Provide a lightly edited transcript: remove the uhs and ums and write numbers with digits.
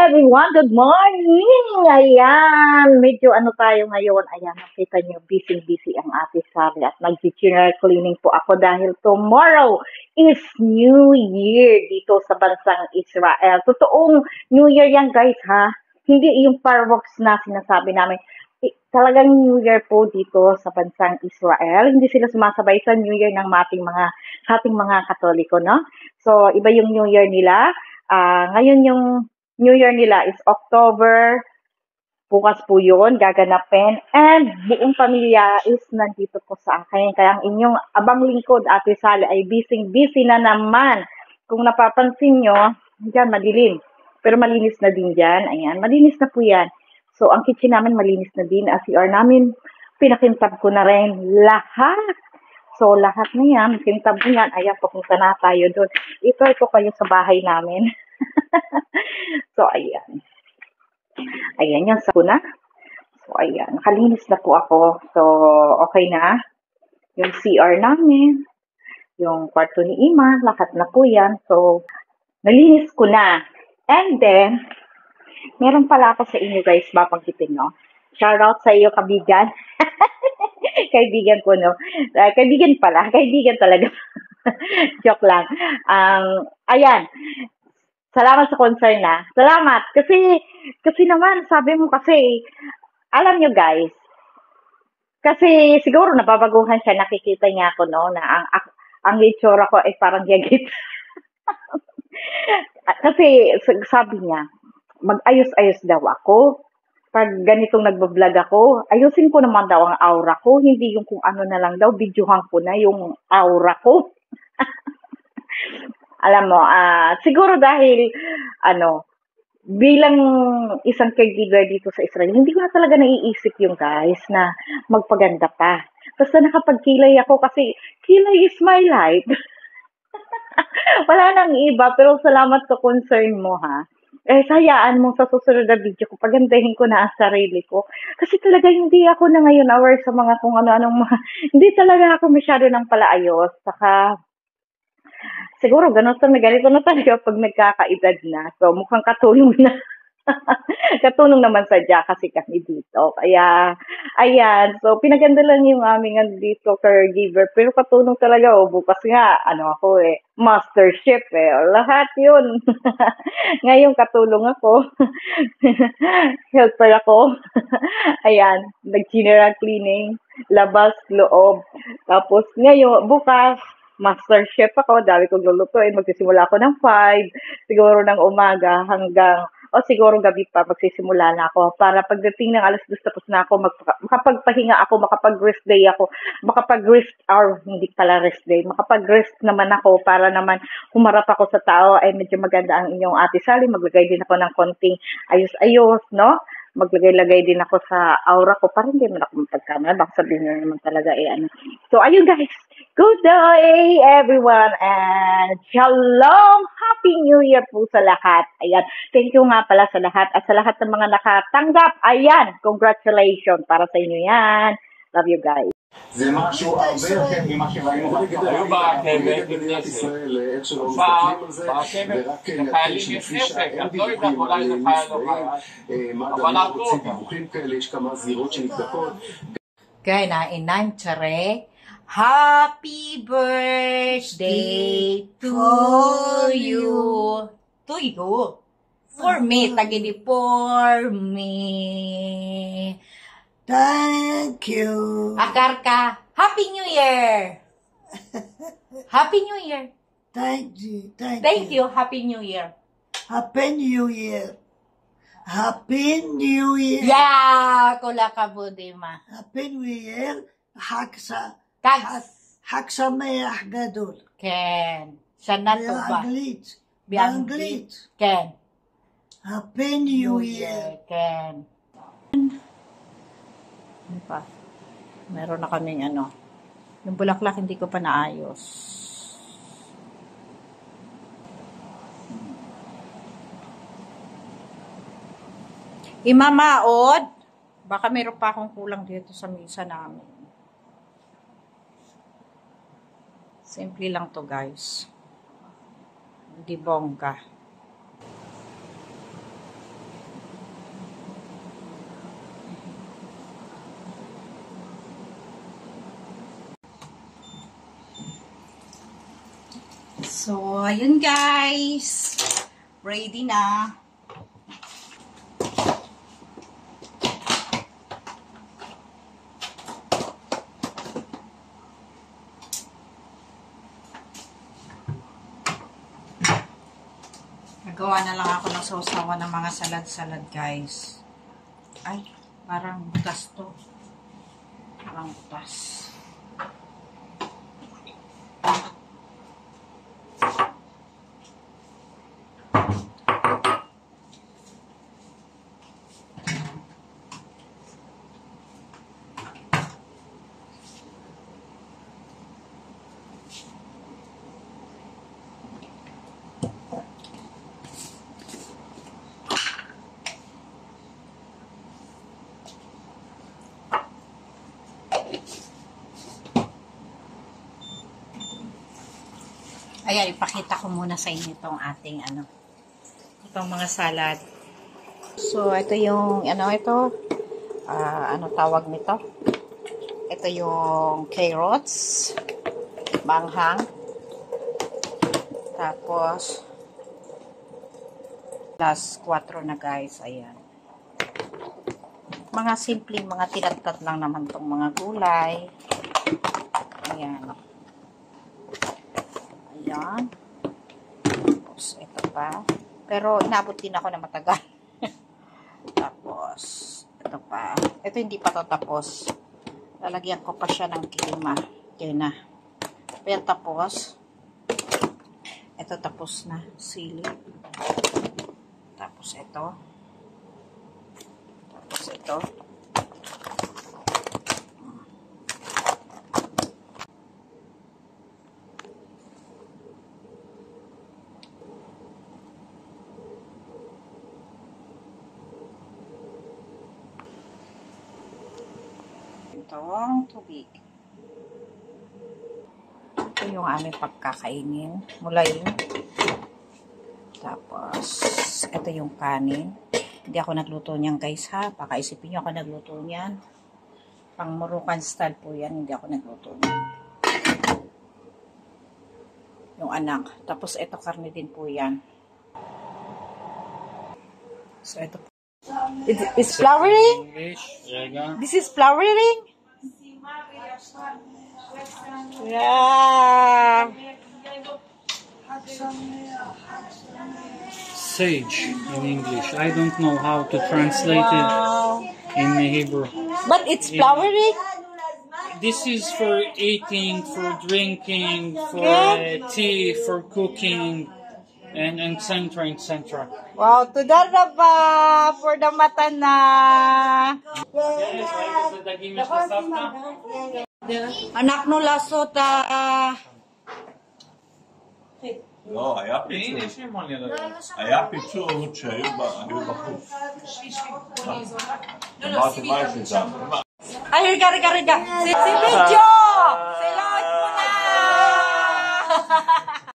everyone, good morning! Ayan, medyo ano tayo ngayon. Ayan, nakita niyo, busy-busy ang Ate Sally at nag-general cleaning po ako dahil tomorrow is New Year dito sa bansang Israel. Totoong New Year yan guys ha. Hindi yung fireworks na sinasabi namin. Talagang New Year po dito sa bansang Israel. Hindi sila sumasabay sa New Year ng sa ating mga Katoliko, no? So, iba yung New Year nila. Ngayon yung New Year nila is October, bukas po yun, gaganapin. And buong pamilya is nandito po sa akin. Kaya ang inyong abang lingkod, Ate Sally, ay busy na naman. Kung napapansin nyo, dyan madilim. Pero malinis na din dyan. Ayan, malinis na po yan. So, ang kitchen namin malinis na din. Ang CR namin, pinakintab ko na rin lahat. So, lahat na yan, kintab mo yan. Ayan, papunta na tayo doon. Ito kayo sa bahay namin. So, ayan. Ayan, yung sa kuna. So, ayan. Nakalinis na po ako. So, okay na. Yung CR namin. Yung kwarto ni Ima. Lahat na po yan. So, nalinis ko na. And then, meron pala ako sa inyo guys. Babanggitin, no? Shout out sa iyo, kabigan. Kaibigan ko, no? Kaibigan pala. Kaibigan talaga. Joke lang. Ayan. Salamat sa concern na. Salamat. Kasi naman, sabi mo kasi, alam nyo guys, kasi siguro nababaguhan siya, nakikita niya ako, no, na ang itsura ko ay parang yagit. Kasi sabi niya, mag-ayos-ayos daw ako. Pag ganitong nagbablog ako, ayusin ko naman daw ang aura ko, hindi yung kung ano na lang daw, videohan ko na yung aura ko. Alam mo, siguro dahil, bilang isang caregiver dito sa Israel, hindi ko na talaga naiisip yung guys na magpaganda pa. Basta nakapagkilay ako kasi kilay is my life. Wala nang iba, pero salamat sa concern mo ha. Sayaan mo sa susunod na video ko, pagandahin ko na ang sarili ko. Kasi talaga hindi ako na ngayon aware sa mga kung ano-anong mga, hindi talaga ako masyado ng palaayos. Saka, siguro ganito na talaga pag nagkakaedad na. So, mukhang katulong na. Katulong naman sadya kasi kami dito. Kaya, ayan. So, pinaganda lang yung aming dito caregiver. Pero katulong talaga. Bukas nga, ako master chef Lahat yun. Ngayon, katulong ako. Helper ako. Ayan. Nag-general cleaning. Labas, loob. Tapos, ngayon, bukas, master chef ako. Dami kong lulutuin. Magsisimula ako ng 5. Siguro ng umaga hanggang o siguro gabi pa magsisimula na ako para pagdating ng alas 2 tapos na ako makapagpahinga ako, makapag-rest day ako, makapag-rest or hindi pala rest day, makapag-rest naman ako para naman humarap ako sa tao ay medyo maganda ang inyong Ate Sally, maglagay din ako ng konting ayos-ayos, no? Maglagay-lagay din ako sa aura ko para hindi man ako mapagkamala. Baka sabihin nyo naman talaga So, ayun guys. Good day, everyone. And shalom. Happy New Year po sa lahat. Ayan. Thank you nga pala sa lahat. At sa lahat ng mga nakatanggap. Ayan. Congratulations para sa inyo yan. Love you guys. זה משהו הרבה יותר ממה שראינו היו ברכבת מדינת ישראל, איך שלא פעם מסתכלים על זה, ורק לחיילים יש נשק, את לא יודעת אולי זה חייל או חייל, אבל הרגו אותם. דיווחים כאלה, יש כמה זירות שנבדקות. Kainain tsare. Happy birthday to you. To you. For me, tagidi for me. Thank you. Akarka, Happy New Year. Happy New Year. Thank you. Thank you. Happy New Year. Happy New Year. Happy New Year. Yeah, kula ka budima. Happy New Year. Kags. חג שמח גדול. כן. שנה טובה. באנגלית. כן. Happy New Year. כן. Ano pa? Meron na kaming yung bulaklak hindi ko pa naayos. Imamaod. Baka meron pa akong kulang dito sa misa namin. Simple lang to guys. Hindi bongga. So, ayun guys. Ready na. Nagawa na lang ako ng sausawan ng mga salad-salad guys. Ay, parang butas to. Parang butas. Ayan, ipakita ko muna sa inyo itong ating itong mga salad. So, ito yung, ano tawag nito? Ito yung carrots, manghang, tapos, plus 4 na guys, ayan. Mga simpleng, mga tinattat lang naman itong mga gulay. Ayan. Ayan. Tapos, ito pa. Pero, inabot din ako na matagal. Tapos, ito pa. Ito hindi pa ito tapos. Lalagyan ko pa siya ng kilima. Yun na. Pero tapos, ito tapos na. Sili. Tapos, ito. Tapos, ito. Itong tubig. Ito yung aming pagkakainin. Mulayin. Tapos, ito yung kanin. Hindi ako nagluto niyan guys ha. Baka isipin nyo ako nagluto niyan. Pang Moroccan style po yan. Hindi ako nagluto niyan. Yung anak. Tapos, ito karne din po yan. So, ito po. It's flowering? This is flowering? Yeah. Sage in English. I don't know how to translate it in Hebrew. But it's flowering? This is for eating, for drinking, for tea, for cooking, and etc. etc. Wow, tודה raba for the matana. Anak no lasot לא, היה פיצוץ שהיו בחוץ. אמרתי מה יש לזה? Ay, riga. Si video!